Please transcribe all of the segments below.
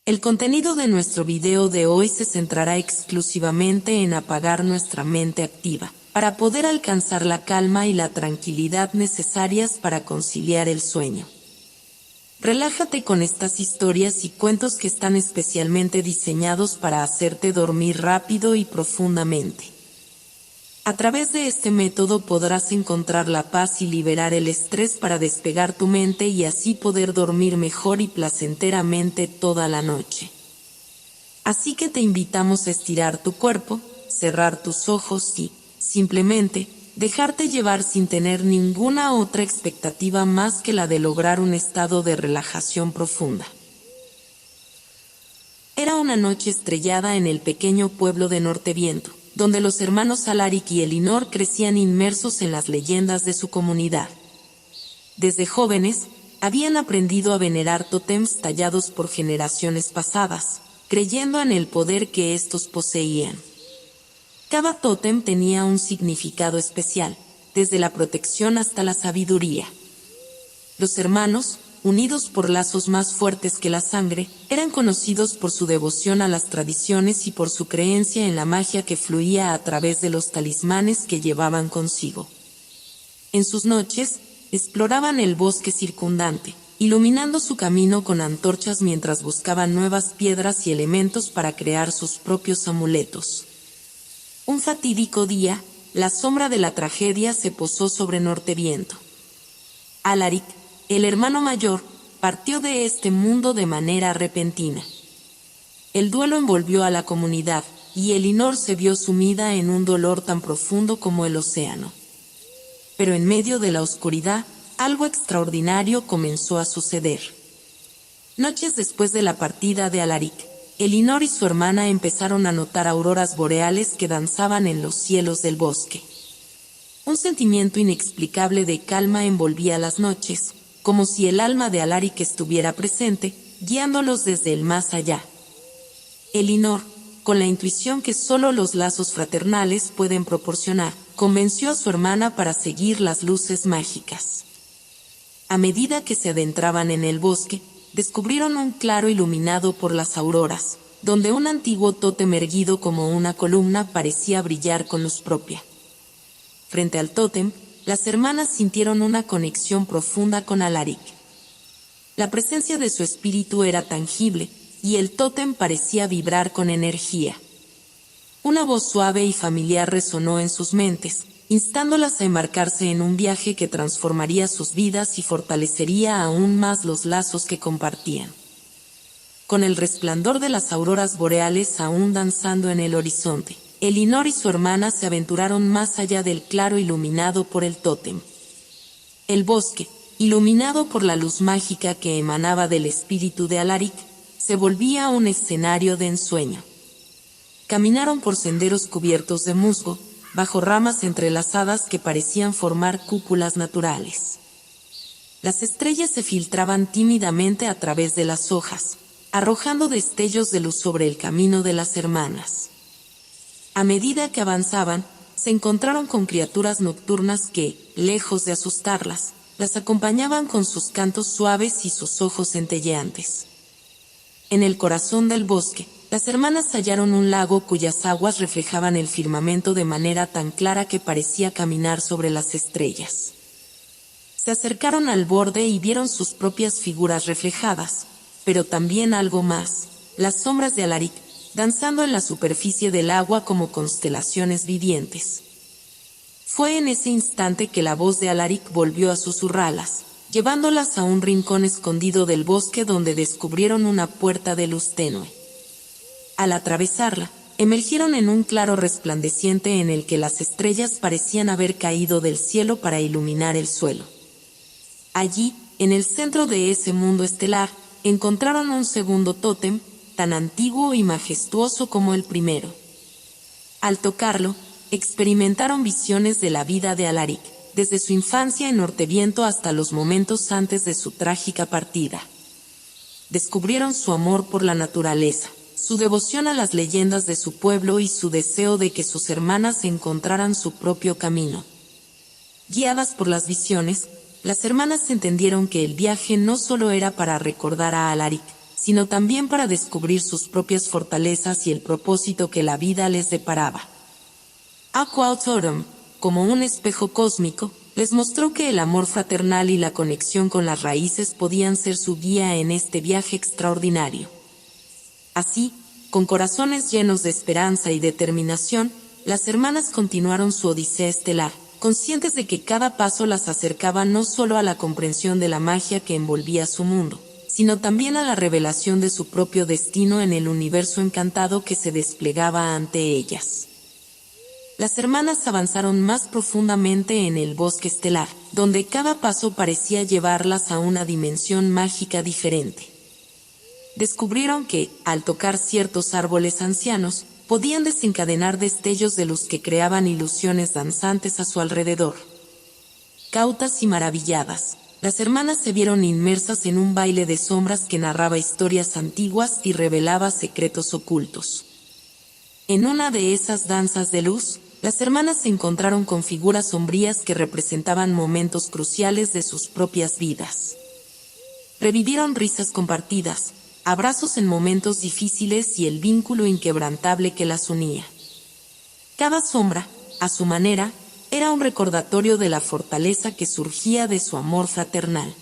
El contenido de nuestro video de hoy se centrará exclusivamente en apagar nuestra mente activa, para poder alcanzar la calma y la tranquilidad necesarias para conciliar el sueño. Relájate con estas historias y cuentos que están especialmente diseñados para hacerte dormir rápido y profundamente. A través de este método podrás encontrar la paz y liberar el estrés para despegar tu mente y así poder dormir mejor y placenteramente toda la noche. Así que te invitamos a estirar tu cuerpo, cerrar tus ojos y, simplemente, dejarte llevar sin tener ninguna otra expectativa más que la de lograr un estado de relajación profunda. Era una noche estrellada en el pequeño pueblo de Norteviento, donde los hermanos Alaric y Elinor crecían inmersos en las leyendas de su comunidad. Desde jóvenes, habían aprendido a venerar tótems tallados por generaciones pasadas, creyendo en el poder que estos poseían. Cada tótem tenía un significado especial, desde la protección hasta la sabiduría. Los hermanos, unidos por lazos más fuertes que la sangre, eran conocidos por su devoción a las tradiciones y por su creencia en la magia que fluía a través de los talismanes que llevaban consigo. En sus noches, exploraban el bosque circundante, iluminando su camino con antorchas mientras buscaban nuevas piedras y elementos para crear sus propios amuletos. Un fatídico día, la sombra de la tragedia se posó sobre Norteviento. Alaric, el hermano mayor, partió de este mundo de manera repentina. El duelo envolvió a la comunidad, y Elinor se vio sumida en un dolor tan profundo como el océano. Pero en medio de la oscuridad, algo extraordinario comenzó a suceder. Noches después de la partida de Alaric, Elinor y su hermana empezaron a notar auroras boreales que danzaban en los cielos del bosque. Un sentimiento inexplicable de calma envolvía las noches, como si el alma de Alaric estuviera presente, guiándolos desde el más allá. Elinor, con la intuición que solo los lazos fraternales pueden proporcionar, convenció a su hermana para seguir las luces mágicas. A medida que se adentraban en el bosque, descubrieron un claro iluminado por las auroras, donde un antiguo tótem erguido como una columna parecía brillar con luz propia. Frente al tótem, las hermanas sintieron una conexión profunda con Alaric. La presencia de su espíritu era tangible, y el tótem parecía vibrar con energía. Una voz suave y familiar resonó en sus mentes, instándolas a embarcarse en un viaje que transformaría sus vidas y fortalecería aún más los lazos que compartían. Con el resplandor de las auroras boreales aún danzando en el horizonte, Elinor y su hermana se aventuraron más allá del claro iluminado por el tótem. El bosque, iluminado por la luz mágica que emanaba del espíritu de Alaric, se volvía un escenario de ensueño. Caminaron por senderos cubiertos de musgo, bajo ramas entrelazadas que parecían formar cúpulas naturales. Las estrellas se filtraban tímidamente a través de las hojas, arrojando destellos de luz sobre el camino de las hermanas. A medida que avanzaban, se encontraron con criaturas nocturnas que, lejos de asustarlas, las acompañaban con sus cantos suaves y sus ojos centelleantes. En el corazón del bosque, las hermanas hallaron un lago cuyas aguas reflejaban el firmamento de manera tan clara que parecía caminar sobre las estrellas. Se acercaron al borde y vieron sus propias figuras reflejadas, pero también algo más, las sombras de Alaric, danzando en la superficie del agua como constelaciones vivientes. Fue en ese instante que la voz de Alaric volvió a susurrarlas, llevándolas a un rincón escondido del bosque donde descubrieron una puerta de luz tenue. Al atravesarla, emergieron en un claro resplandeciente en el que las estrellas parecían haber caído del cielo para iluminar el suelo. Allí, en el centro de ese mundo estelar, encontraron un segundo tótem, tan antiguo y majestuoso como el primero. Al tocarlo, experimentaron visiones de la vida de Alaric, desde su infancia en Norteviento hasta los momentos antes de su trágica partida. Descubrieron su amor por la naturaleza, su devoción a las leyendas de su pueblo y su deseo de que sus hermanas encontraran su propio camino. Guiadas por las visiones, las hermanas entendieron que el viaje no solo era para recordar a Alaric, sino también para descubrir sus propias fortalezas y el propósito que la vida les deparaba. Aqua Autumn, como un espejo cósmico, les mostró que el amor fraternal y la conexión con las raíces podían ser su guía en este viaje extraordinario. Así, con corazones llenos de esperanza y determinación, las hermanas continuaron su odisea estelar, conscientes de que cada paso las acercaba no solo a la comprensión de la magia que envolvía su mundo, sino también a la revelación de su propio destino en el universo encantado que se desplegaba ante ellas. Las hermanas avanzaron más profundamente en el bosque estelar, donde cada paso parecía llevarlas a una dimensión mágica diferente. Descubrieron que, al tocar ciertos árboles ancianos, podían desencadenar destellos de luz que creaban ilusiones danzantes a su alrededor. Cautas y maravilladas, las hermanas se vieron inmersas en un baile de sombras que narraba historias antiguas y revelaba secretos ocultos. En una de esas danzas de luz, las hermanas se encontraron con figuras sombrías que representaban momentos cruciales de sus propias vidas. Revivieron risas compartidas, abrazos en momentos difíciles y el vínculo inquebrantable que las unía. Cada sombra, a su manera, era un recordatorio de la fortaleza que surgía de su amor fraternal.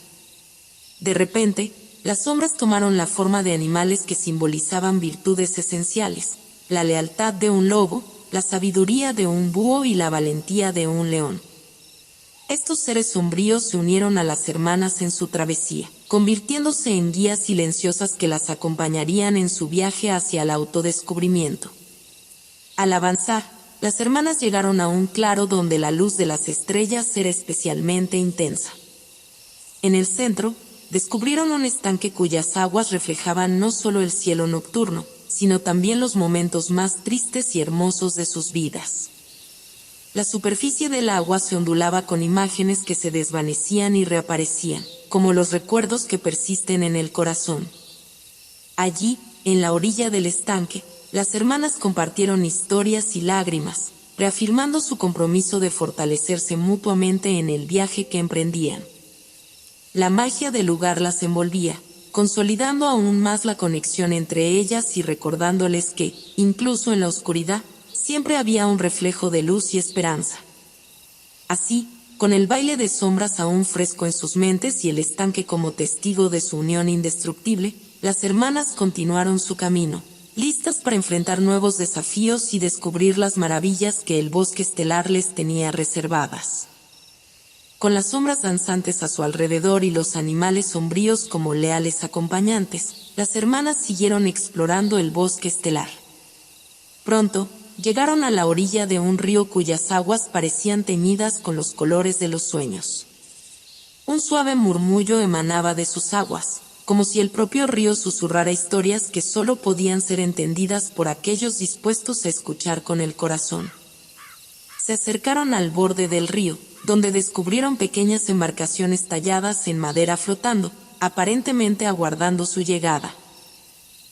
De repente, las sombras tomaron la forma de animales que simbolizaban virtudes esenciales: la lealtad de un lobo, la sabiduría de un búho y la valentía de un león. Estos seres sombríos se unieron a las hermanas en su travesía, convirtiéndose en guías silenciosas que las acompañarían en su viaje hacia el autodescubrimiento. Al avanzar, las hermanas llegaron a un claro donde la luz de las estrellas era especialmente intensa. En el centro, descubrieron un estanque cuyas aguas reflejaban no solo el cielo nocturno, sino también los momentos más tristes y hermosos de sus vidas. La superficie del agua se ondulaba con imágenes que se desvanecían y reaparecían, como los recuerdos que persisten en el corazón. Allí, en la orilla del estanque, las hermanas compartieron historias y lágrimas, reafirmando su compromiso de fortalecerse mutuamente en el viaje que emprendían. La magia del lugar las envolvía, consolidando aún más la conexión entre ellas y recordándoles que, incluso en la oscuridad, siempre había un reflejo de luz y esperanza. Así, con el baile de sombras aún fresco en sus mentes y el estanque como testigo de su unión indestructible, las hermanas continuaron su camino, listas para enfrentar nuevos desafíos y descubrir las maravillas que el bosque estelar les tenía reservadas. Con las sombras danzantes a su alrededor y los animales sombríos como leales acompañantes, las hermanas siguieron explorando el bosque estelar. Pronto, llegaron a la orilla de un río cuyas aguas parecían teñidas con los colores de los sueños. Un suave murmullo emanaba de sus aguas, como si el propio río susurrara historias que solo podían ser entendidas por aquellos dispuestos a escuchar con el corazón. Se acercaron al borde del río, donde descubrieron pequeñas embarcaciones talladas en madera flotando, aparentemente aguardando su llegada.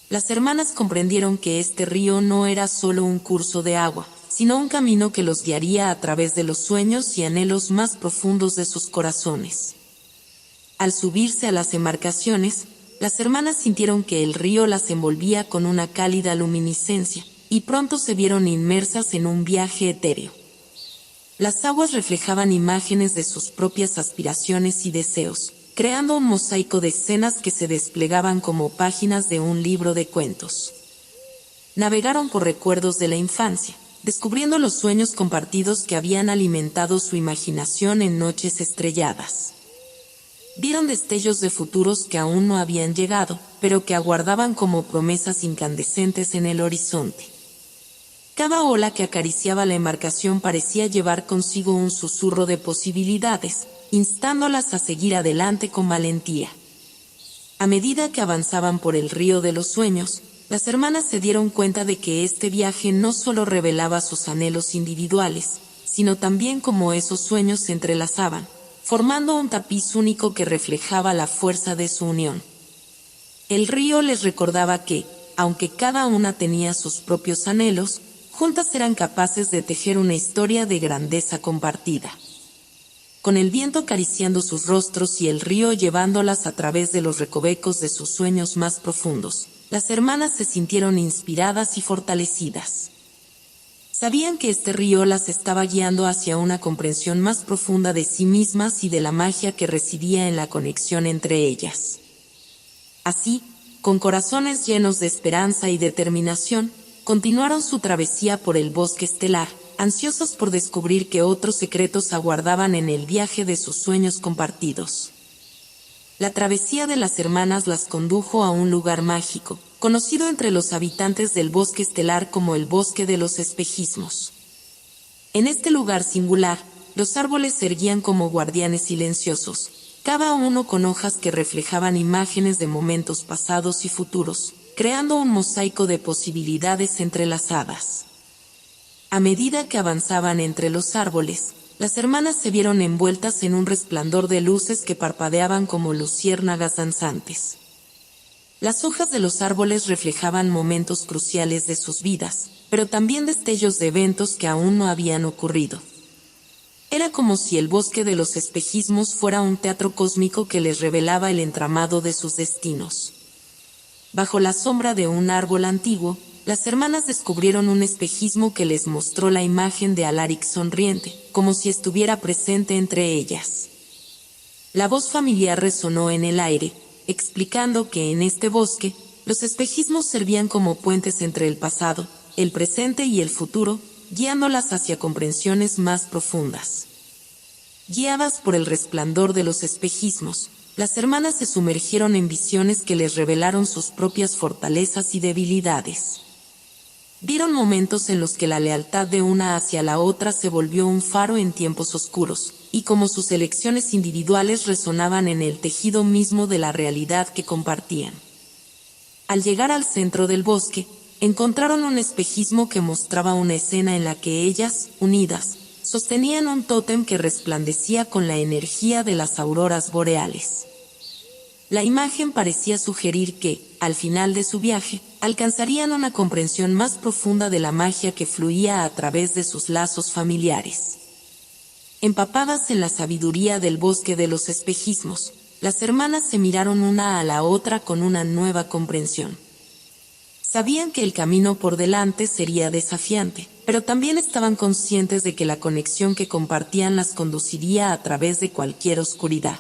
Las hermanas comprendieron que este río no era solo un curso de agua, sino un camino que los guiaría a través de los sueños y anhelos más profundos de sus corazones. Al subirse a las embarcaciones, las hermanas sintieron que el río las envolvía con una cálida luminiscencia, y pronto se vieron inmersas en un viaje etéreo. Las aguas reflejaban imágenes de sus propias aspiraciones y deseos, creando un mosaico de escenas que se desplegaban como páginas de un libro de cuentos. Navegaron por recuerdos de la infancia, descubriendo los sueños compartidos que habían alimentado su imaginación en noches estrelladas. Vieron destellos de futuros que aún no habían llegado, pero que aguardaban como promesas incandescentes en el horizonte. Cada ola que acariciaba la embarcación parecía llevar consigo un susurro de posibilidades, instándolas a seguir adelante con valentía. A medida que avanzaban por el río de los sueños, las hermanas se dieron cuenta de que este viaje no solo revelaba sus anhelos individuales, sino también cómo esos sueños se entrelazaban, formando un tapiz único que reflejaba la fuerza de su unión. El río les recordaba que, aunque cada una tenía sus propios anhelos, juntas eran capaces de tejer una historia de grandeza compartida. con el viento acariciando sus rostros y el río llevándolas a través de los recovecos de sus sueños más profundos. Las hermanas se sintieron inspiradas y fortalecidas. Sabían que este río las estaba guiando hacia una comprensión más profunda de sí mismas y de la magia que residía en la conexión entre ellas. Así, con corazones llenos de esperanza y determinación, continuaron su travesía por el bosque estelar, ansiosos por descubrir qué otros secretos aguardaban en el viaje de sus sueños compartidos. La travesía de las hermanas las condujo a un lugar mágico, conocido entre los habitantes del bosque estelar como el Bosque de los Espejismos. En este lugar singular, los árboles se erguían como guardianes silenciosos, cada uno con hojas que reflejaban imágenes de momentos pasados y futuros, creando un mosaico de posibilidades entrelazadas. A medida que avanzaban entre los árboles, las hermanas se vieron envueltas en un resplandor de luces que parpadeaban como luciérnagas danzantes. Las hojas de los árboles reflejaban momentos cruciales de sus vidas, pero también destellos de eventos que aún no habían ocurrido. Era como si el bosque de los espejismos fuera un teatro cósmico que les revelaba el entramado de sus destinos. Bajo la sombra de un árbol antiguo, las hermanas descubrieron un espejismo que les mostró la imagen de Alaric sonriente, como si estuviera presente entre ellas. La voz familiar resonó en el aire, explicando que en este bosque, los espejismos servían como puentes entre el pasado, el presente y el futuro, guiándolas hacia comprensiones más profundas. Guiadas por el resplandor de los espejismos, las hermanas se sumergieron en visiones que les revelaron sus propias fortalezas y debilidades. Vieron momentos en los que la lealtad de una hacia la otra se volvió un faro en tiempos oscuros, y como sus elecciones individuales resonaban en el tejido mismo de la realidad que compartían. Al llegar al centro del bosque, encontraron un espejismo que mostraba una escena en la que ellas, unidas, sostenían un tótem que resplandecía con la energía de las auroras boreales. La imagen parecía sugerir que, al final de su viaje, alcanzarían una comprensión más profunda de la magia que fluía a través de sus lazos familiares. Empapadas en la sabiduría del bosque de los espejismos, las hermanas se miraron una a la otra con una nueva comprensión. Sabían que el camino por delante sería desafiante, pero también estaban conscientes de que la conexión que compartían las conduciría a través de cualquier oscuridad.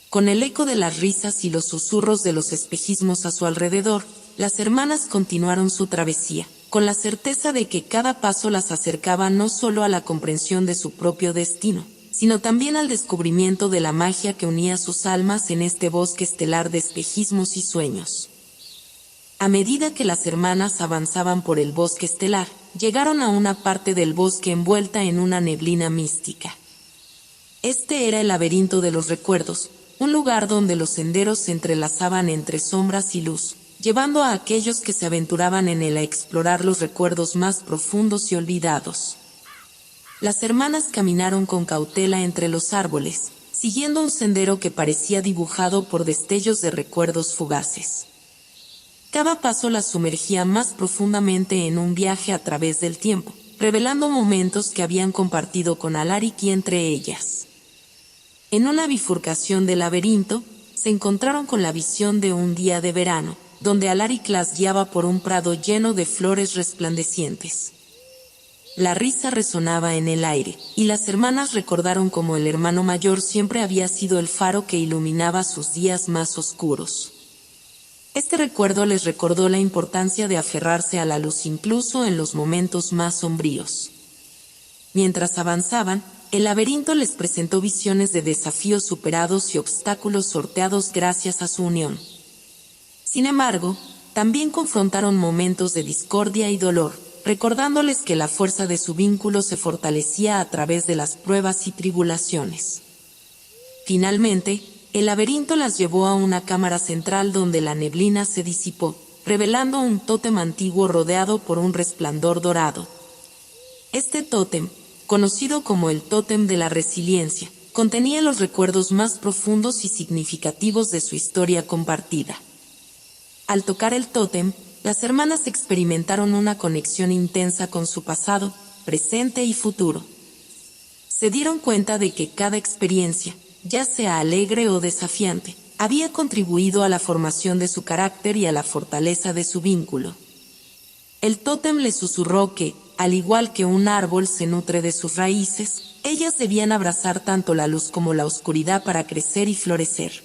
Con el eco de las risas y los susurros de los espejismos a su alrededor, las hermanas continuaron su travesía, con la certeza de que cada paso las acercaba no solo a la comprensión de su propio destino, sino también al descubrimiento de la magia que unía sus almas en este bosque estelar de espejismos y sueños. A medida que las hermanas avanzaban por el bosque estelar, llegaron a una parte del bosque envuelta en una neblina mística. Este era el laberinto de los recuerdos, un lugar donde los senderos se entrelazaban entre sombras y luz, llevando a aquellos que se aventuraban en él a explorar los recuerdos más profundos y olvidados. Las hermanas caminaron con cautela entre los árboles, siguiendo un sendero que parecía dibujado por destellos de recuerdos fugaces. Cada paso las sumergía más profundamente en un viaje a través del tiempo, revelando momentos que habían compartido con Alaric y entre ellas. En una bifurcación del laberinto, se encontraron con la visión de un día de verano, donde Alaric las guiaba por un prado lleno de flores resplandecientes. La risa resonaba en el aire, y las hermanas recordaron cómo el hermano mayor siempre había sido el faro que iluminaba sus días más oscuros. Este recuerdo les recordó la importancia de aferrarse a la luz incluso en los momentos más sombríos. Mientras avanzaban, el laberinto les presentó visiones de desafíos superados y obstáculos sorteados gracias a su unión. Sin embargo, también confrontaron momentos de discordia y dolor, recordándoles que la fuerza de su vínculo se fortalecía a través de las pruebas y tribulaciones. Finalmente, el laberinto las llevó a una cámara central donde la neblina se disipó, revelando un tótem antiguo rodeado por un resplandor dorado. Este tótem, conocido como el tótem de la resiliencia, contenía los recuerdos más profundos y significativos de su historia compartida. Al tocar el tótem, las hermanas experimentaron una conexión intensa con su pasado, presente y futuro. Se dieron cuenta de que cada experiencia, ya sea alegre o desafiante, había contribuido a la formación de su carácter y a la fortaleza de su vínculo. El tótem les susurró que, al igual que un árbol se nutre de sus raíces, ellas debían abrazar tanto la luz como la oscuridad para crecer y florecer.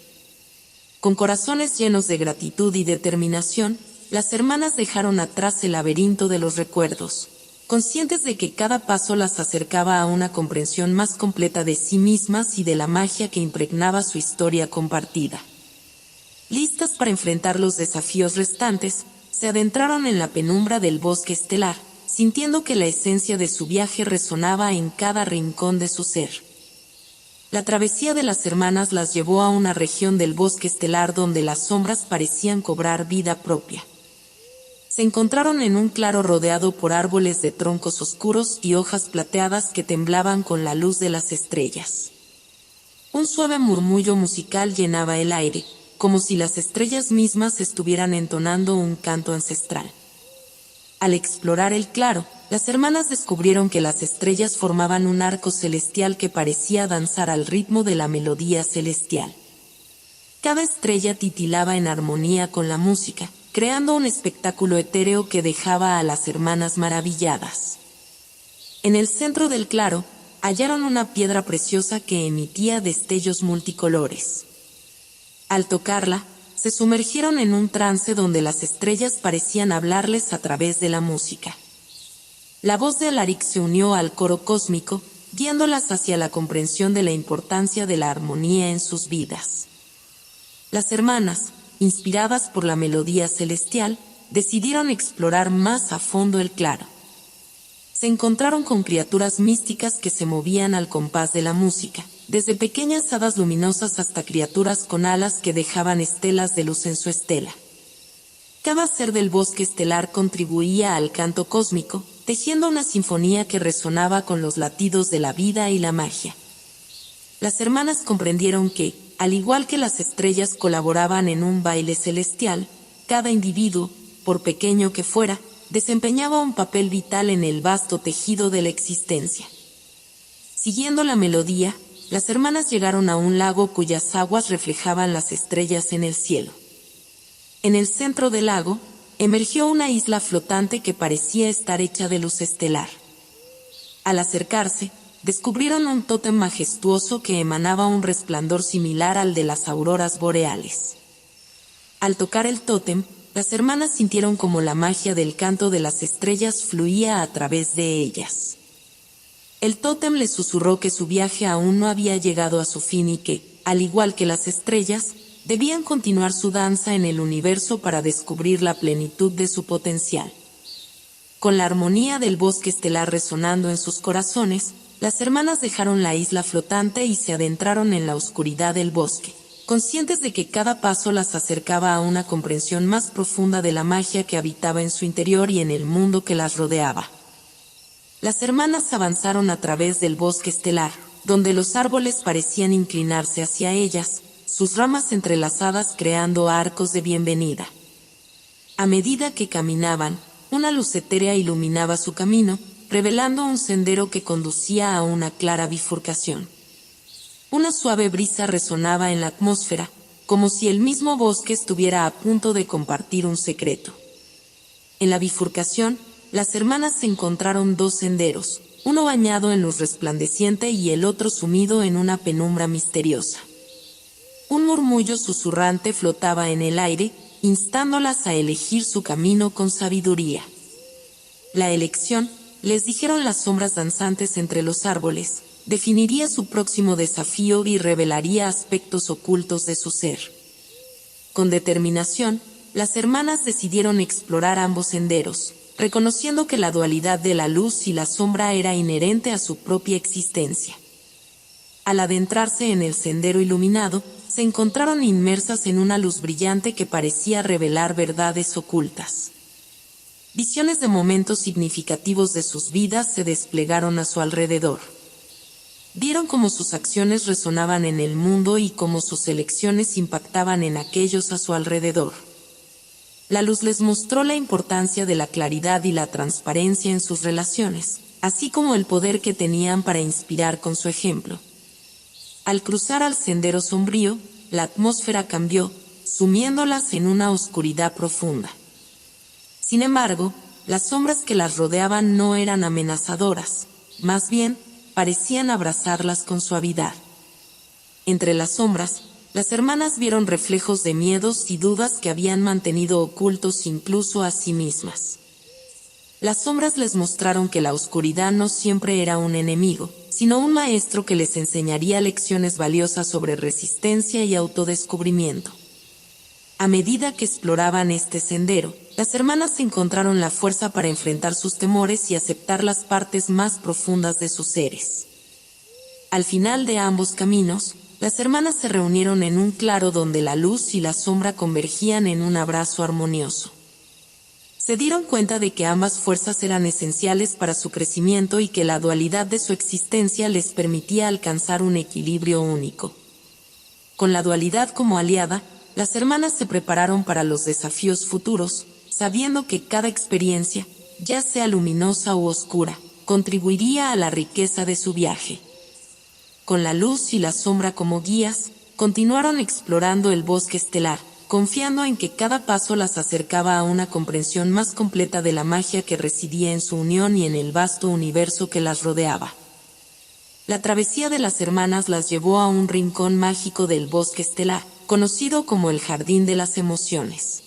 Con corazones llenos de gratitud y determinación, las hermanas dejaron atrás el laberinto de los recuerdos, conscientes de que cada paso las acercaba a una comprensión más completa de sí mismas y de la magia que impregnaba su historia compartida. Listas para enfrentar los desafíos restantes, se adentraron en la penumbra del bosque estelar, sintiendo que la esencia de su viaje resonaba en cada rincón de su ser. La travesía de las hermanas las llevó a una región del bosque estelar donde las sombras parecían cobrar vida propia. Se encontraron en un claro rodeado por árboles de troncos oscuros y hojas plateadas que temblaban con la luz de las estrellas. Un suave murmullo musical llenaba el aire, como si las estrellas mismas estuvieran entonando un canto ancestral. Al explorar el claro, las hermanas descubrieron que las estrellas formaban un arco celestial que parecía danzar al ritmo de la melodía celestial. Cada estrella titilaba en armonía con la música, creando un espectáculo etéreo que dejaba a las hermanas maravilladas. En el centro del claro, hallaron una piedra preciosa que emitía destellos multicolores. Al tocarla, se sumergieron en un trance donde las estrellas parecían hablarles a través de la música. La voz de Alaric se unió al coro cósmico, guiándolas hacia la comprensión de la importancia de la armonía en sus vidas. Las hermanas, inspiradas por la melodía celestial, decidieron explorar más a fondo el claro. Se encontraron con criaturas místicas que se movían al compás de la música, desde pequeñas hadas luminosas hasta criaturas con alas que dejaban estelas de luz en su estela. Cada ser del bosque estelar contribuía al canto cósmico, tejiendo una sinfonía que resonaba con los latidos de la vida y la magia. Las hermanas comprendieron que, al igual que las estrellas colaboraban en un baile celestial, cada individuo, por pequeño que fuera, desempeñaba un papel vital en el vasto tejido de la existencia. Siguiendo la melodía, las hermanas llegaron a un lago cuyas aguas reflejaban las estrellas en el cielo. En el centro del lago, emergió una isla flotante que parecía estar hecha de luz estelar. Al acercarse, descubrieron un tótem majestuoso que emanaba un resplandor similar al de las auroras boreales. Al tocar el tótem, las hermanas sintieron como la magia del canto de las estrellas fluía a través de ellas. El tótem les susurró que su viaje aún no había llegado a su fin y que, al igual que las estrellas, debían continuar su danza en el universo para descubrir la plenitud de su potencial. Con la armonía del bosque estelar resonando en sus corazones, las hermanas dejaron la isla flotante y se adentraron en la oscuridad del bosque, conscientes de que cada paso las acercaba a una comprensión más profunda de la magia que habitaba en su interior y en el mundo que las rodeaba. Las hermanas avanzaron a través del bosque estelar, donde los árboles parecían inclinarse hacia ellas, sus ramas entrelazadas creando arcos de bienvenida. A medida que caminaban, una luz etérea iluminaba su camino, revelando un sendero que conducía a una clara bifurcación. Una suave brisa resonaba en la atmósfera, como si el mismo bosque estuviera a punto de compartir un secreto. En la bifurcación, las hermanas se encontraron dos senderos, uno bañado en luz resplandeciente y el otro sumido en una penumbra misteriosa. Un murmullo susurrante flotaba en el aire, instándolas a elegir su camino con sabiduría. La elección, les dijeron las sombras danzantes entre los árboles, definiría su próximo desafío y revelaría aspectos ocultos de su ser. Con determinación, las hermanas decidieron explorar ambos senderos, reconociendo que la dualidad de la luz y la sombra era inherente a su propia existencia. Al adentrarse en el sendero iluminado, se encontraron inmersas en una luz brillante que parecía revelar verdades ocultas. Visiones de momentos significativos de sus vidas se desplegaron a su alrededor. Vieron cómo sus acciones resonaban en el mundo y cómo sus elecciones impactaban en aquellos a su alrededor. La luz les mostró la importancia de la claridad y la transparencia en sus relaciones, así como el poder que tenían para inspirar con su ejemplo. Al cruzar al sendero sombrío, la atmósfera cambió, sumiéndolas en una oscuridad profunda. Sin embargo, las sombras que las rodeaban no eran amenazadoras, más bien, parecían abrazarlas con suavidad. Entre las sombras, las hermanas vieron reflejos de miedos y dudas que habían mantenido ocultos incluso a sí mismas. Las sombras les mostraron que la oscuridad no siempre era un enemigo, sino un maestro que les enseñaría lecciones valiosas sobre resistencia y autodescubrimiento. A medida que exploraban este sendero, las hermanas encontraron la fuerza para enfrentar sus temores y aceptar las partes más profundas de sus seres. Al final de ambos caminos, las hermanas se reunieron en un claro donde la luz y la sombra convergían en un abrazo armonioso. Se dieron cuenta de que ambas fuerzas eran esenciales para su crecimiento y que la dualidad de su existencia les permitía alcanzar un equilibrio único. Con la dualidad como aliada, las hermanas se prepararon para los desafíos futuros, sabiendo que cada experiencia, ya sea luminosa u oscura, contribuiría a la riqueza de su viaje. Con la luz y la sombra como guías, continuaron explorando el bosque estelar, confiando en que cada paso las acercaba a una comprensión más completa de la magia que residía en su unión y en el vasto universo que las rodeaba. La travesía de las hermanas las llevó a un rincón mágico del bosque estelar, conocido como el Jardín de las Emociones.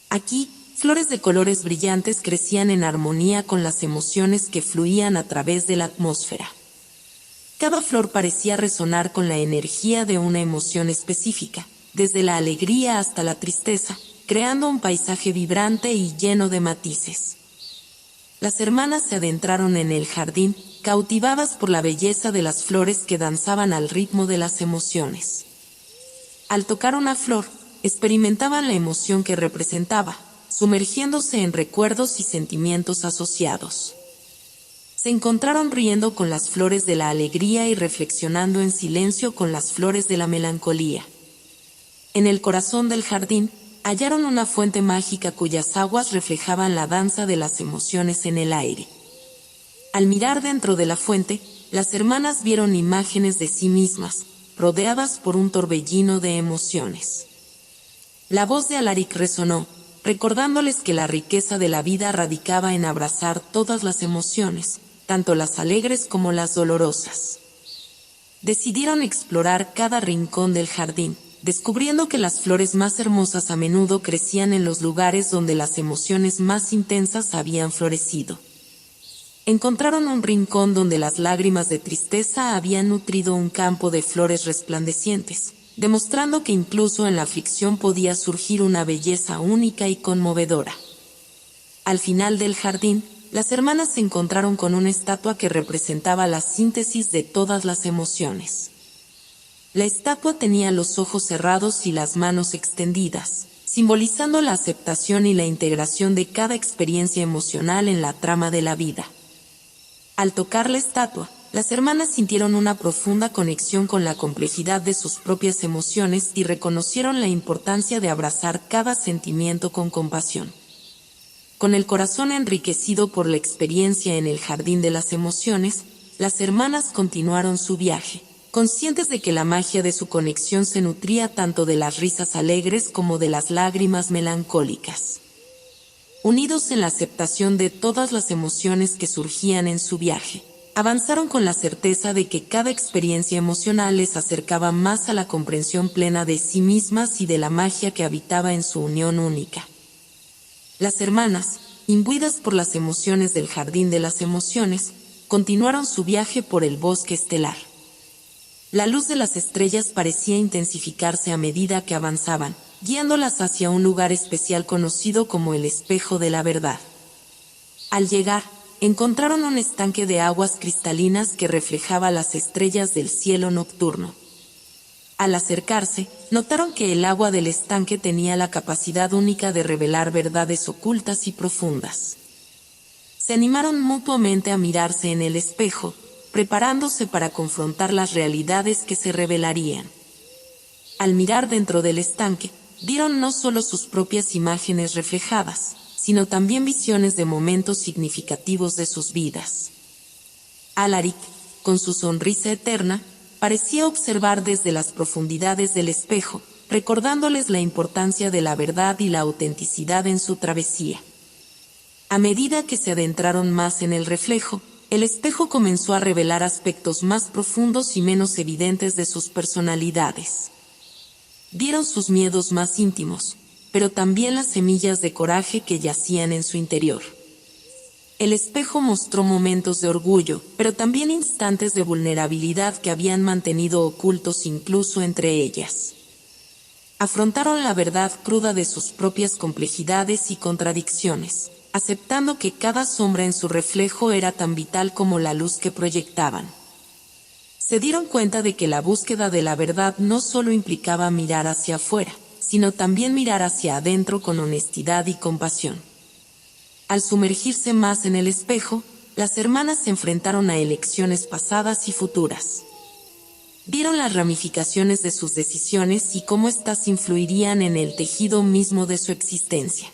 Aquí, flores de colores brillantes crecían en armonía con las emociones que fluían a través de la atmósfera. Cada flor parecía resonar con la energía de una emoción específica, desde la alegría hasta la tristeza, creando un paisaje vibrante y lleno de matices. Las hermanas se adentraron en el jardín, cautivadas por la belleza de las flores que danzaban al ritmo de las emociones. Al tocar una flor, experimentaban la emoción que representaba, sumergiéndose en recuerdos y sentimientos asociados. Se encontraron riendo con las flores de la alegría y reflexionando en silencio con las flores de la melancolía. En el corazón del jardín, hallaron una fuente mágica cuyas aguas reflejaban la danza de las emociones en el aire. Al mirar dentro de la fuente, las hermanas vieron imágenes de sí mismas, rodeadas por un torbellino de emociones. La voz de Alaric resonó, recordándoles que la riqueza de la vida radicaba en abrazar todas las emociones, tanto las alegres como las dolorosas. Decidieron explorar cada rincón del jardín, descubriendo que las flores más hermosas a menudo crecían en los lugares donde las emociones más intensas habían florecido. Encontraron un rincón donde las lágrimas de tristeza habían nutrido un campo de flores resplandecientes, demostrando que incluso en la aflicción podía surgir una belleza única y conmovedora. Al final del jardín, las hermanas se encontraron con una estatua que representaba la síntesis de todas las emociones. La estatua tenía los ojos cerrados y las manos extendidas, simbolizando la aceptación y la integración de cada experiencia emocional en la trama de la vida. Al tocar la estatua, las hermanas sintieron una profunda conexión con la complejidad de sus propias emociones y reconocieron la importancia de abrazar cada sentimiento con compasión. Con el corazón enriquecido por la experiencia en el jardín de las emociones, las hermanas continuaron su viaje, conscientes de que la magia de su conexión se nutría tanto de las risas alegres como de las lágrimas melancólicas. Unidos en la aceptación de todas las emociones que surgían en su viaje, avanzaron con la certeza de que cada experiencia emocional les acercaba más a la comprensión plena de sí mismas y de la magia que habitaba en su unión única. Las hermanas, imbuidas por las emociones del jardín de las emociones, continuaron su viaje por el bosque estelar. La luz de las estrellas parecía intensificarse a medida que avanzaban, guiándolas hacia un lugar especial conocido como el espejo de la verdad. Al llegar, encontraron un estanque de aguas cristalinas que reflejaba las estrellas del cielo nocturno. Al acercarse, notaron que el agua del estanque tenía la capacidad única de revelar verdades ocultas y profundas. Se animaron mutuamente a mirarse en el espejo, preparándose para confrontar las realidades que se revelarían. Al mirar dentro del estanque, vieron no solo sus propias imágenes reflejadas, sino también visiones de momentos significativos de sus vidas. Alaric, con su sonrisa eterna, parecía observar desde las profundidades del espejo, recordándoles la importancia de la verdad y la autenticidad en su travesía. A medida que se adentraron más en el reflejo, el espejo comenzó a revelar aspectos más profundos y menos evidentes de sus personalidades. Vieron sus miedos más íntimos, pero también las semillas de coraje que yacían en su interior. El espejo mostró momentos de orgullo, pero también instantes de vulnerabilidad que habían mantenido ocultos incluso entre ellas. Afrontaron la verdad cruda de sus propias complejidades y contradicciones, aceptando que cada sombra en su reflejo era tan vital como la luz que proyectaban. Se dieron cuenta de que la búsqueda de la verdad no solo implicaba mirar hacia afuera, sino también mirar hacia adentro con honestidad y compasión. Al sumergirse más en el espejo, las hermanas se enfrentaron a elecciones pasadas y futuras. Vieron las ramificaciones de sus decisiones y cómo éstas influirían en el tejido mismo de su existencia.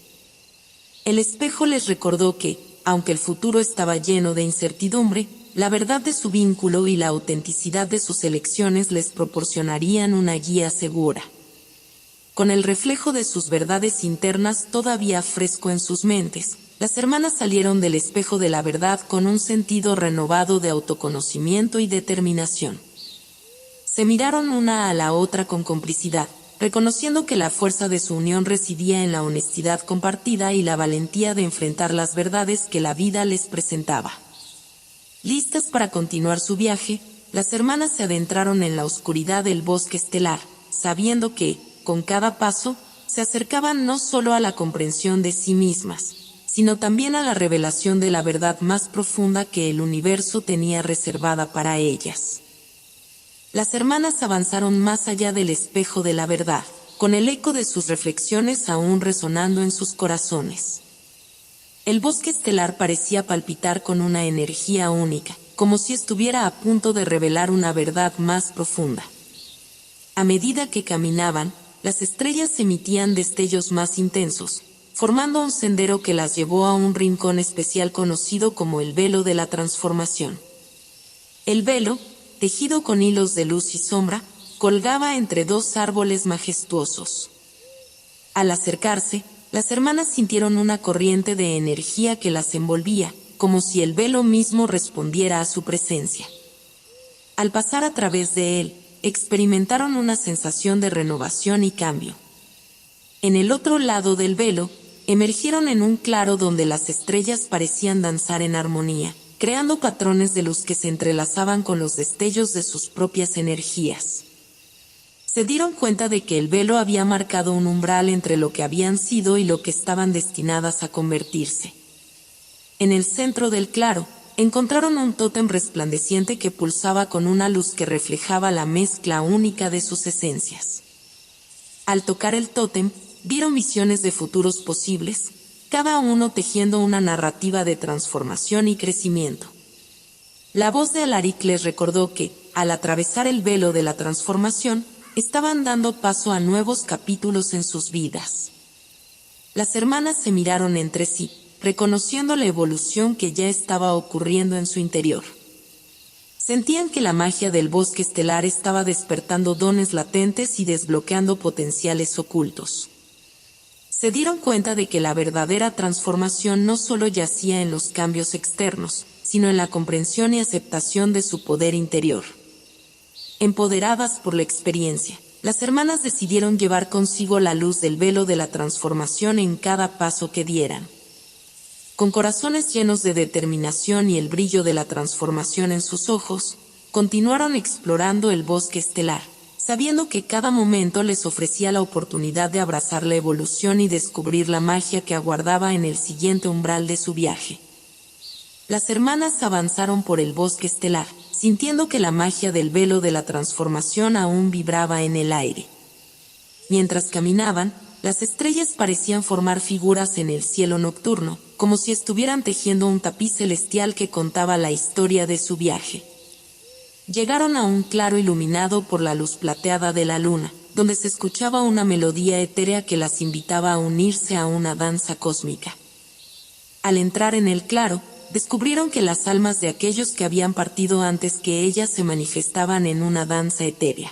El espejo les recordó que, aunque el futuro estaba lleno de incertidumbre, la verdad de su vínculo y la autenticidad de sus elecciones les proporcionarían una guía segura. Con el reflejo de sus verdades internas todavía fresco en sus mentes, las hermanas salieron del espejo de la verdad con un sentido renovado de autoconocimiento y determinación. Se miraron una a la otra con complicidad, reconociendo que la fuerza de su unión residía en la honestidad compartida y la valentía de enfrentar las verdades que la vida les presentaba. Listas para continuar su viaje, las hermanas se adentraron en la oscuridad del bosque estelar, sabiendo que, con cada paso, se acercaban no solo a la comprensión de sí mismas, sino también a la revelación de la verdad más profunda que el universo tenía reservada para ellas. Las hermanas avanzaron más allá del espejo de la verdad, con el eco de sus reflexiones aún resonando en sus corazones. El bosque estelar parecía palpitar con una energía única, como si estuviera a punto de revelar una verdad más profunda. A medida que caminaban, las estrellas emitían destellos más intensos, formando un sendero que las llevó a un rincón especial conocido como el velo de la transformación. El velo, tejido con hilos de luz y sombra, colgaba entre dos árboles majestuosos. Al acercarse, las hermanas sintieron una corriente de energía que las envolvía, como si el velo mismo respondiera a su presencia. Al pasar a través de él, experimentaron una sensación de renovación y cambio. En el otro lado del velo, emergieron en un claro donde las estrellas parecían danzar en armonía, creando patrones de luz que se entrelazaban con los destellos de sus propias energías. Se dieron cuenta de que el velo había marcado un umbral entre lo que habían sido y lo que estaban destinadas a convertirse. En el centro del claro, encontraron un tótem resplandeciente que pulsaba con una luz que reflejaba la mezcla única de sus esencias. Al tocar el tótem, vieron visiones de futuros posibles, cada uno tejiendo una narrativa de transformación y crecimiento. La voz de Alaric les recordó que, al atravesar el velo de la transformación, estaban dando paso a nuevos capítulos en sus vidas. Las hermanas se miraron entre sí, reconociendo la evolución que ya estaba ocurriendo en su interior. Sentían que la magia del bosque estelar estaba despertando dones latentes y desbloqueando potenciales ocultos. Se dieron cuenta de que la verdadera transformación no solo yacía en los cambios externos, sino en la comprensión y aceptación de su poder interior. Empoderadas por la experiencia, las hermanas decidieron llevar consigo la luz del velo de la transformación en cada paso que dieran. Con corazones llenos de determinación y el brillo de la transformación en sus ojos, continuaron explorando el bosque estelar, sabiendo que cada momento les ofrecía la oportunidad de abrazar la evolución y descubrir la magia que aguardaba en el siguiente umbral de su viaje. Las hermanas avanzaron por el bosque estelar, sintiendo que la magia del velo de la transformación aún vibraba en el aire. Mientras caminaban, las estrellas parecían formar figuras en el cielo nocturno, como si estuvieran tejiendo un tapiz celestial que contaba la historia de su viaje. Llegaron a un claro iluminado por la luz plateada de la luna, donde se escuchaba una melodía etérea que las invitaba a unirse a una danza cósmica. Al entrar en el claro, descubrieron que las almas de aquellos que habían partido antes que ellas se manifestaban en una danza etérea.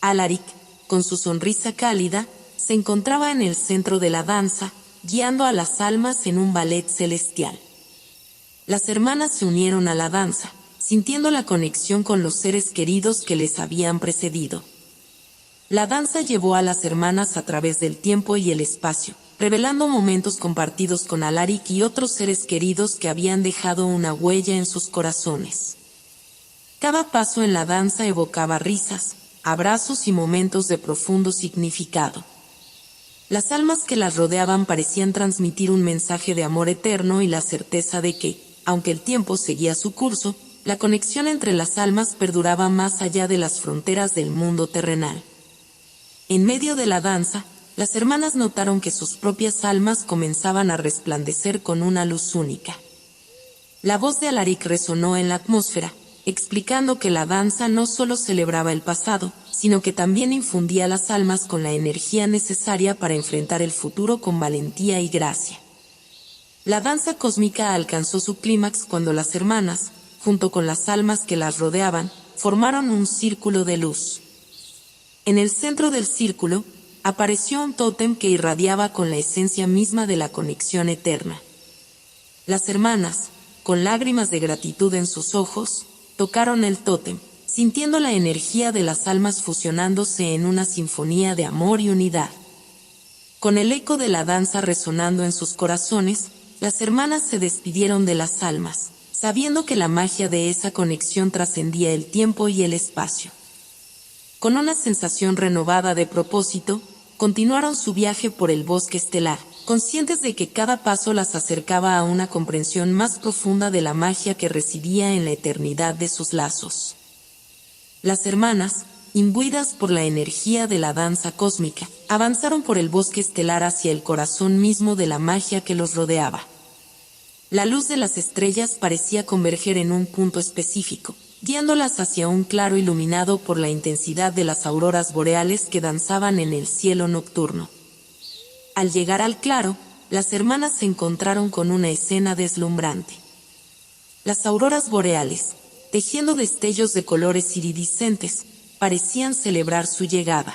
Alaric, con su sonrisa cálida, se encontraba en el centro de la danza, guiando a las almas en un ballet celestial. Las hermanas se unieron a la danza, sintiendo la conexión con los seres queridos que les habían precedido. La danza llevó a las hermanas a través del tiempo y el espacio, revelando momentos compartidos con Alaric y otros seres queridos que habían dejado una huella en sus corazones. Cada paso en la danza evocaba risas, abrazos y momentos de profundo significado. Las almas que las rodeaban parecían transmitir un mensaje de amor eterno y la certeza de que, aunque el tiempo seguía su curso, la conexión entre las almas perduraba más allá de las fronteras del mundo terrenal. En medio de la danza, las hermanas notaron que sus propias almas comenzaban a resplandecer con una luz única. La voz de Alaric resonó en la atmósfera, explicando que la danza no solo celebraba el pasado, sino que también infundía a las almas con la energía necesaria para enfrentar el futuro con valentía y gracia. La danza cósmica alcanzó su clímax cuando las hermanas, junto con las almas que las rodeaban, formaron un círculo de luz. En el centro del círculo, apareció un tótem que irradiaba con la esencia misma de la conexión eterna. Las hermanas, con lágrimas de gratitud en sus ojos, tocaron el tótem, sintiendo la energía de las almas fusionándose en una sinfonía de amor y unidad. Con el eco de la danza resonando en sus corazones, las hermanas se despidieron de las almas, sabiendo que la magia de esa conexión trascendía el tiempo y el espacio. Con una sensación renovada de propósito, continuaron su viaje por el bosque estelar, conscientes de que cada paso las acercaba a una comprensión más profunda de la magia que residía en la eternidad de sus lazos. Las hermanas, imbuidas por la energía de la danza cósmica, avanzaron por el bosque estelar hacia el corazón mismo de la magia que los rodeaba. La luz de las estrellas parecía converger en un punto específico, guiándolas hacia un claro iluminado por la intensidad de las auroras boreales que danzaban en el cielo nocturno. Al llegar al claro, las hermanas se encontraron con una escena deslumbrante. Las auroras boreales, tejiendo destellos de colores iridiscentes, parecían celebrar su llegada.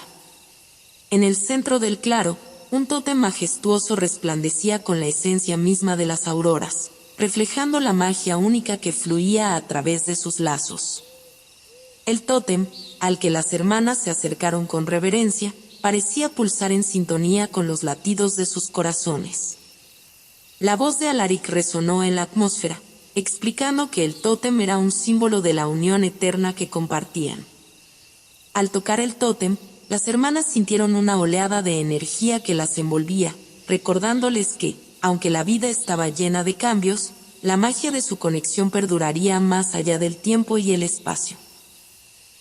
En el centro del claro, un tótem majestuoso resplandecía con la esencia misma de las auroras, reflejando la magia única que fluía a través de sus lazos. El tótem, al que las hermanas se acercaron con reverencia, parecía pulsar en sintonía con los latidos de sus corazones. La voz de Alaric resonó en la atmósfera, explicando que el tótem era un símbolo de la unión eterna que compartían. Al tocar el tótem, las hermanas sintieron una oleada de energía que las envolvía, recordándoles que, aunque la vida estaba llena de cambios, la magia de su conexión perduraría más allá del tiempo y el espacio.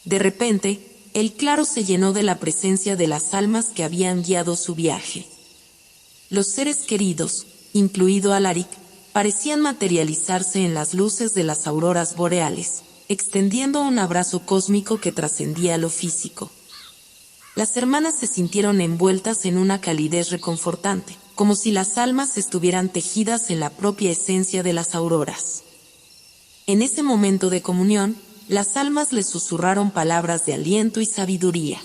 De repente, el claro se llenó de la presencia de las almas que habían guiado su viaje. Los seres queridos, incluido Alaric, parecían materializarse en las luces de las auroras boreales, extendiendo un abrazo cósmico que trascendía lo físico. Las hermanas se sintieron envueltas en una calidez reconfortante, como si las almas estuvieran tejidas en la propia esencia de las auroras. En ese momento de comunión, las almas les susurraron palabras de aliento y sabiduría.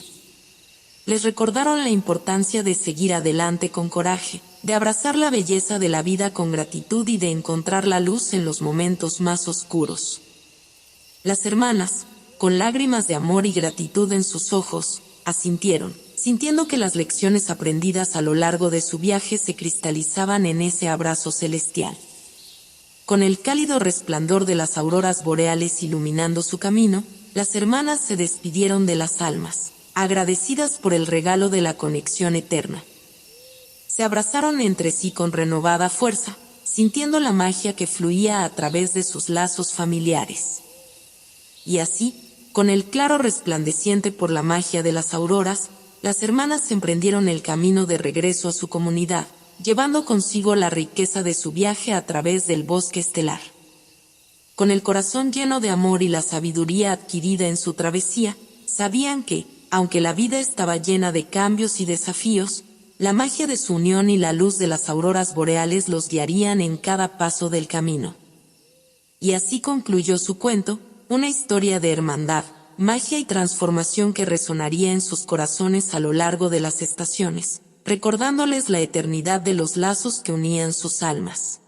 Les recordaron la importancia de seguir adelante con coraje, de abrazar la belleza de la vida con gratitud y de encontrar la luz en los momentos más oscuros. Las hermanas, con lágrimas de amor y gratitud en sus ojos, asintieron, sintiendo que las lecciones aprendidas a lo largo de su viaje se cristalizaban en ese abrazo celestial. Con el cálido resplandor de las auroras boreales iluminando su camino, las hermanas se despidieron de las almas, agradecidas por el regalo de la conexión eterna. Se abrazaron entre sí con renovada fuerza, sintiendo la magia que fluía a través de sus lazos familiares. Y así, con el claro resplandeciente por la magia de las auroras, las hermanas emprendieron el camino de regreso a su comunidad, llevando consigo la riqueza de su viaje a través del bosque estelar. Con el corazón lleno de amor y la sabiduría adquirida en su travesía, sabían que, aunque la vida estaba llena de cambios y desafíos, la magia de su unión y la luz de las auroras boreales los guiarían en cada paso del camino. Y así concluyó su cuento, una historia de hermandad, magia y transformación que resonaría en sus corazones a lo largo de las estaciones, recordándoles la eternidad de los lazos que unían sus almas.